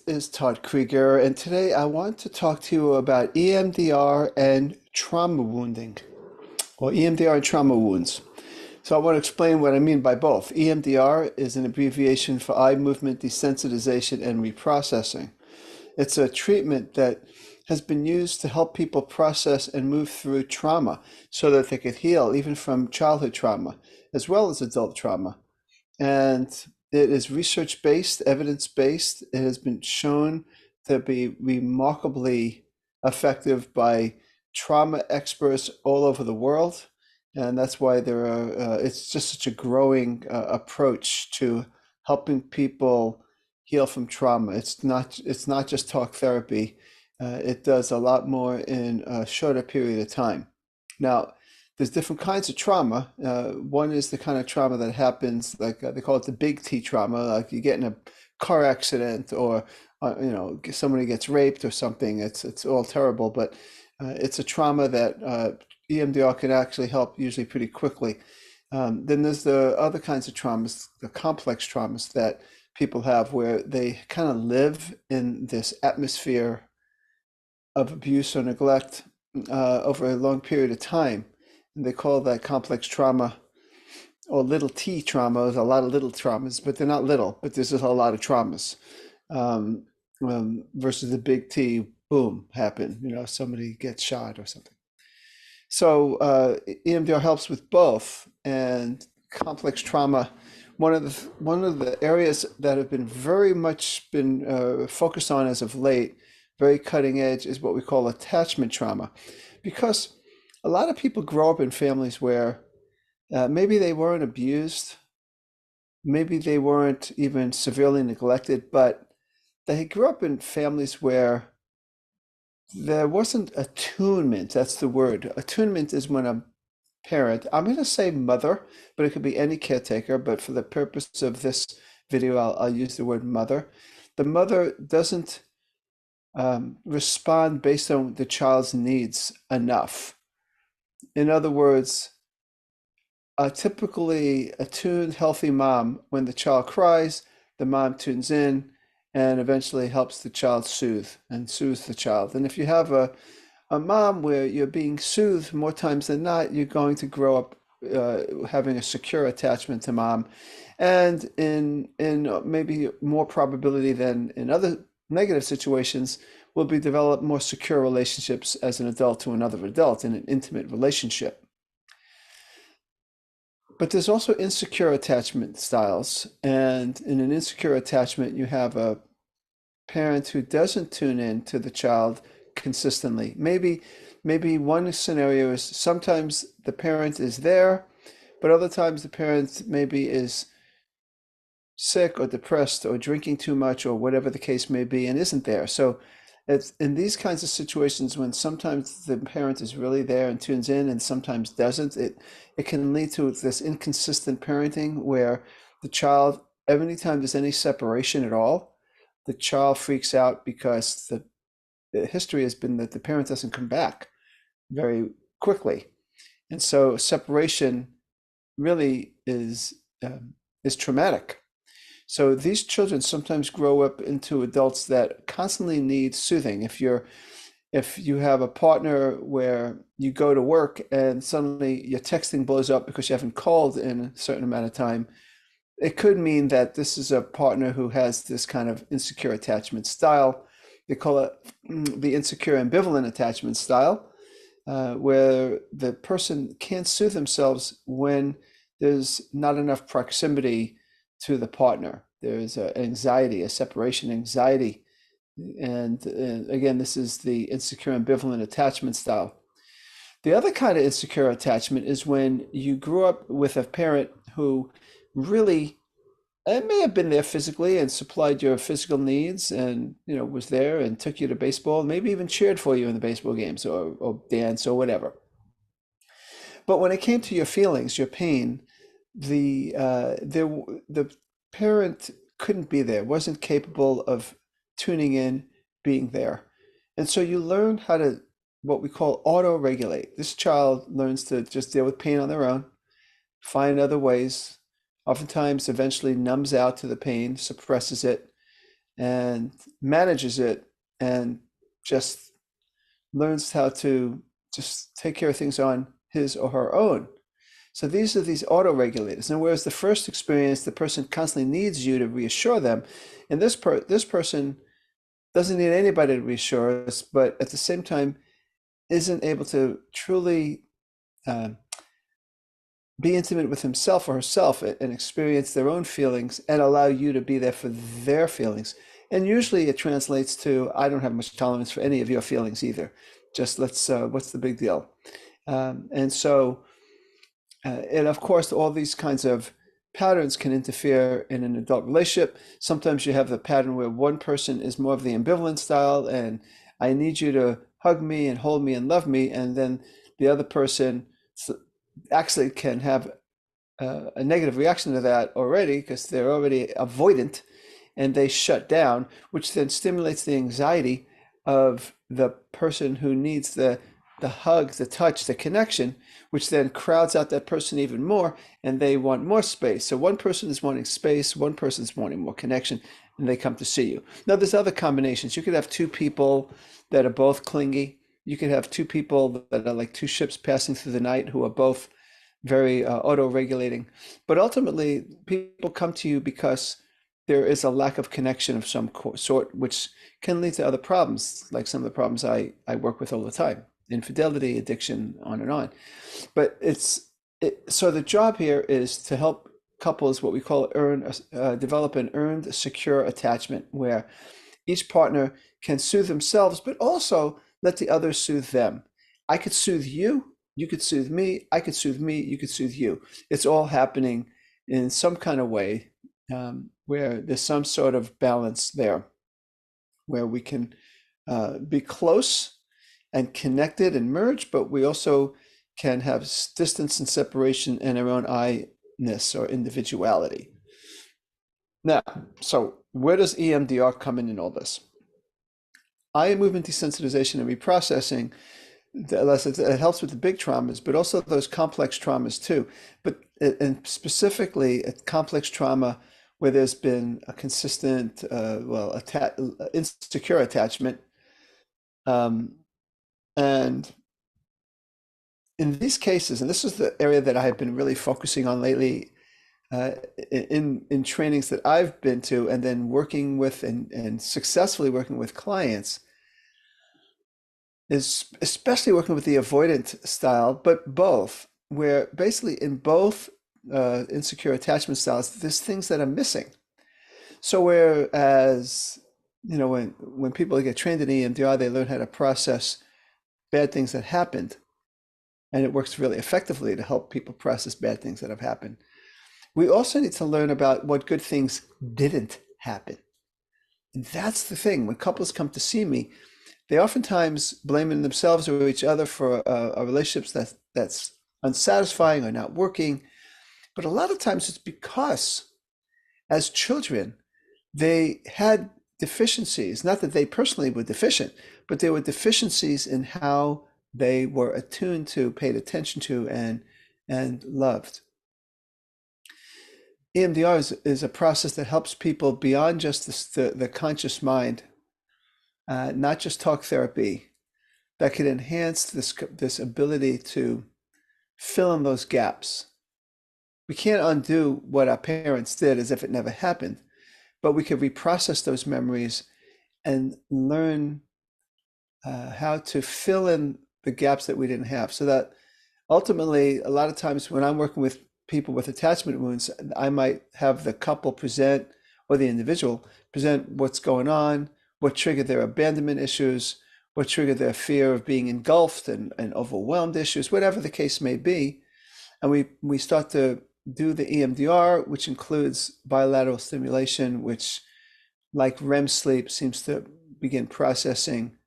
is Todd Creager, and today I want to talk to you about EMDR and trauma wounding, or EMDR and trauma wounds. So I want to explain what I mean by both. EMDR is an abbreviation for eye movement desensitization and reprocessing. It's a treatment that has been used to help people process and move through trauma so that they could heal even from childhood trauma as well as adult trauma. And it is research-based, evidence-based. It has been shown to be remarkably effective by trauma experts all over the world. And that's why it's just such a growing approach to helping people heal from trauma. It's not just talk therapy. It does a lot more in a shorter period of time. Now, there's different kinds of trauma. One is the kind of trauma that happens, like they call it the big T trauma, like you get in a car accident or somebody gets raped or something. It's all terrible, but it's a trauma that EMDR can actually help usually pretty quickly. Then there's the other kinds of traumas, the complex traumas that people have where they kind of live in this atmosphere of abuse or neglect over a long period of time. And they call that complex trauma or little T trauma. There's a lot of little traumas, but they're not little, but there's just a lot of traumas. Um, versus the big T, boom, happened, somebody gets shot or something. So EMDR helps with both. And complex trauma, one of the areas that have been very much been focused on as of late, very cutting edge, is what we call attachment trauma, because a lot of people grow up in families where maybe they weren't abused, maybe they weren't even severely neglected, but they grew up in families where there wasn't attunement. That's the word. Attunement is when a parent, I'm going to say mother, but it could be any caretaker, but for the purpose of this video, I'll use the word mother. The mother doesn't respond based on the child's needs enough. In other words, a typically attuned, healthy mom, when the child cries, the mom tunes in and eventually helps the child soothes the child. And if you have a mom where you're being soothed more times than not, you're going to grow up having a secure attachment to mom. And in maybe more probability than in other negative situations, will be develop more secure relationships as an adult to another adult in an intimate relationship. But there's also insecure attachment styles. And in an insecure attachment, you have a parent who doesn't tune in to the child consistently. Maybe one scenario is sometimes the parent is there, but other times the parent maybe is sick or depressed or drinking too much or whatever the case may be and isn't there. So it's in these kinds of situations when sometimes the parent is really there and tunes in and sometimes doesn't, it can lead to this inconsistent parenting where the child, every time there's any separation at all, the child freaks out because the history has been that the parent doesn't come back very quickly. And so separation really is traumatic. So these children sometimes grow up into adults that constantly need soothing. If you have a partner where you go to work and suddenly your texting blows up because you haven't called in a certain amount of time, it could mean that this is a partner who has this kind of insecure attachment style. They call it the insecure ambivalent attachment style, where the person can't soothe themselves when there's not enough proximity to the partner. There's anxiety, a separation anxiety. And again, this is the insecure ambivalent attachment style. The other kind of insecure attachment is when you grew up with a parent who really may have been there physically and supplied your physical needs and was there and took you to baseball, maybe even cheered for you in the baseball games or dance or whatever. But when it came to your feelings, your pain, the parent couldn't be there, wasn't capable of tuning in, being there. And so you learn how to, what we call auto-regulate. This child learns to just deal with pain on their own, find other ways, oftentimes eventually numbs out to the pain, suppresses it, and manages it and just learns how to just take care of things on his or her own. So these are these auto-regulators. And whereas the first experience, the person constantly needs you to reassure them, and this person doesn't need anybody to reassure us, but at the same time isn't able to truly uh, be intimate with himself or herself and experience their own feelings and allow you to be there for their feelings. And usually it translates to, I don't have much tolerance for any of your feelings either. Just what's the big deal? And so, and of course, all these kinds of patterns can interfere in an adult relationship. Sometimes you have the pattern where one person is more of the ambivalent style, and I need you to hug me and hold me and love me, and then the other person actually can have a negative reaction to that already because they're already avoidant and they shut down, which then stimulates the anxiety of the person who needs the hug, the touch, the connection, which then crowds out that person even more, and they want more space. So one person is wanting space, one person is wanting more connection, and they come to see you. Now, there's other combinations. You could have two people that are both clingy. You could have two people that are like two ships passing through the night who are both very auto-regulating. But ultimately, people come to you because there is a lack of connection of some sort, which can lead to other problems, like some of the problems I work with all the time: infidelity, addiction, on and on. But so the job here is to help couples, what we call develop an earned, secure attachment, where each partner can soothe themselves, but also let the other soothe them. I could soothe you, you could soothe me, I could soothe me, you could soothe you. It's all happening in some kind of way, where there's some sort of balance there, where we can be close and connected and merge, but we also can have distance and separation in our own I-ness or individuality. Now, so where does EMDR come in all this? Eye movement desensitization and reprocessing, it helps with the big traumas, but also those complex traumas too. But and specifically a complex trauma where there's been a consistent, insecure attachment. And in these cases, and this is the area that I have been really focusing on lately, in trainings that I've been to, and then working with and successfully working with clients, is especially working with the avoidant style, but both, where basically in both insecure attachment styles, there's things that are missing. So whereas, when people get trained in EMDR, they learn how to process bad things that happened, and it works really effectively to help people process bad things that have happened. We also need to learn about what good things didn't happen. And that's the thing. When couples come to see me, they oftentimes blaming themselves or each other for a relationship that's unsatisfying or not working. But a lot of times it's because as children, they had deficiencies, not that they personally were deficient, but there were deficiencies in how they were attuned to, paid attention to, and loved. EMDR is a process that helps people beyond just the conscious mind, not just talk therapy, that can enhance this ability to fill in those gaps. We can't undo what our parents did as if it never happened, but we can reprocess those memories and learn how to fill in the gaps that we didn't have. So that ultimately, a lot of times when I'm working with people with attachment wounds, I might have the couple present, or the individual present, what's going on, what triggered their abandonment issues, what triggered their fear of being engulfed and overwhelmed issues, whatever the case may be. And we start to do the EMDR, which includes bilateral stimulation, which, like REM sleep, seems to begin processing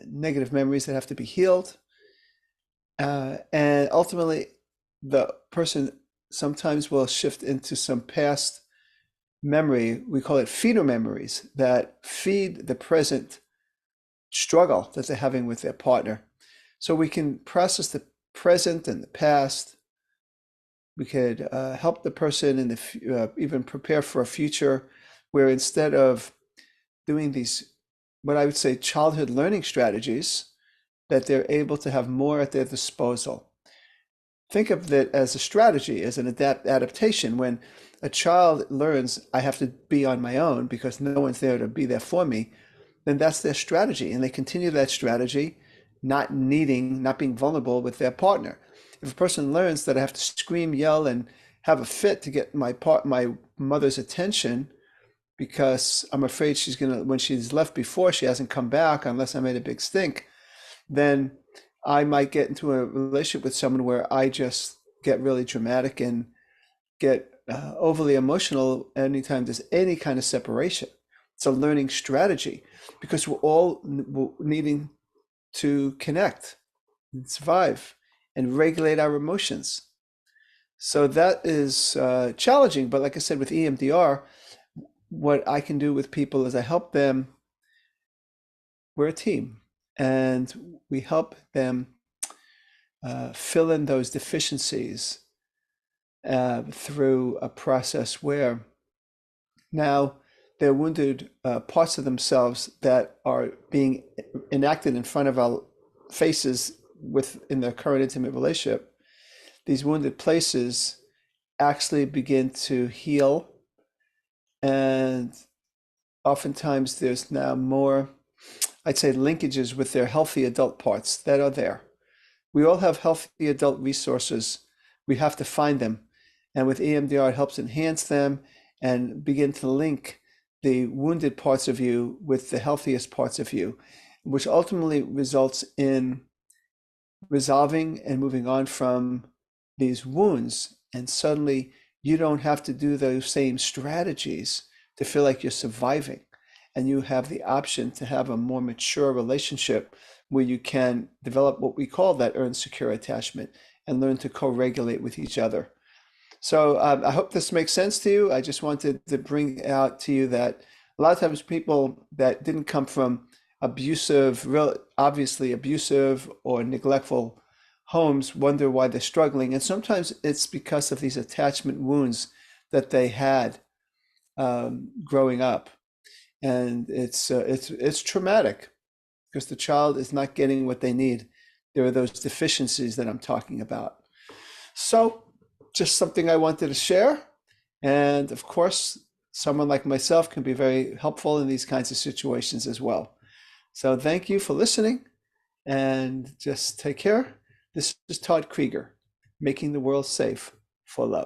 negative memories that have to be healed. And ultimately, the person sometimes will shift into some past memory. We call it feeder memories that feed the present struggle that they're having with their partner. So we can process the present and the past. We could help the person in even prepare for a future where instead of doing these, what I would say, childhood learning strategies, that they're able to have more at their disposal. Think of it as a strategy, as an adaptation. When a child learns, I have to be on my own because no one's there to be there for me, then that's their strategy. And they continue that strategy, not being vulnerable with their partner. If a person learns that I have to scream, yell, and have a fit to get my mother's attention because I'm afraid she's gonna, when she's left before, she hasn't come back unless I made a big stink, then I might get into a relationship with someone where I just get really dramatic and get overly emotional anytime there's any kind of separation. It's a learning strategy because we're all needing to connect and survive and regulate our emotions. So that is challenging. But like I said, with EMDR, what I can do with people is I help them. We're a team, and we help them fill in those deficiencies through a process where now they're wounded parts of themselves that are being enacted in front of our faces in their current intimate relationship. These wounded places actually begin to heal, and oftentimes there's now more, I'd say, linkages with their healthy adult parts that are there. We all have healthy adult resources. We have to find them. And with EMDR, it helps enhance them and begin to link the wounded parts of you with the healthiest parts of you, which ultimately results in resolving and moving on from these wounds. And suddenly you don't have to do those same strategies to feel like you're surviving. And you have the option to have a more mature relationship where you can develop what we call that earned secure attachment and learn to co-regulate with each other. So I hope this makes sense to you. I just wanted to bring out to you that a lot of times people that didn't come from abusive, obviously abusive or neglectful homes wonder why they're struggling. And sometimes it's because of these attachment wounds that they had growing up. And it's traumatic because the child is not getting what they need. There are those deficiencies that I'm talking about. So just something I wanted to share. And of course, someone like myself can be very helpful in these kinds of situations as well. So thank you for listening and just take care. This is Todd Creager, making the world safe for love.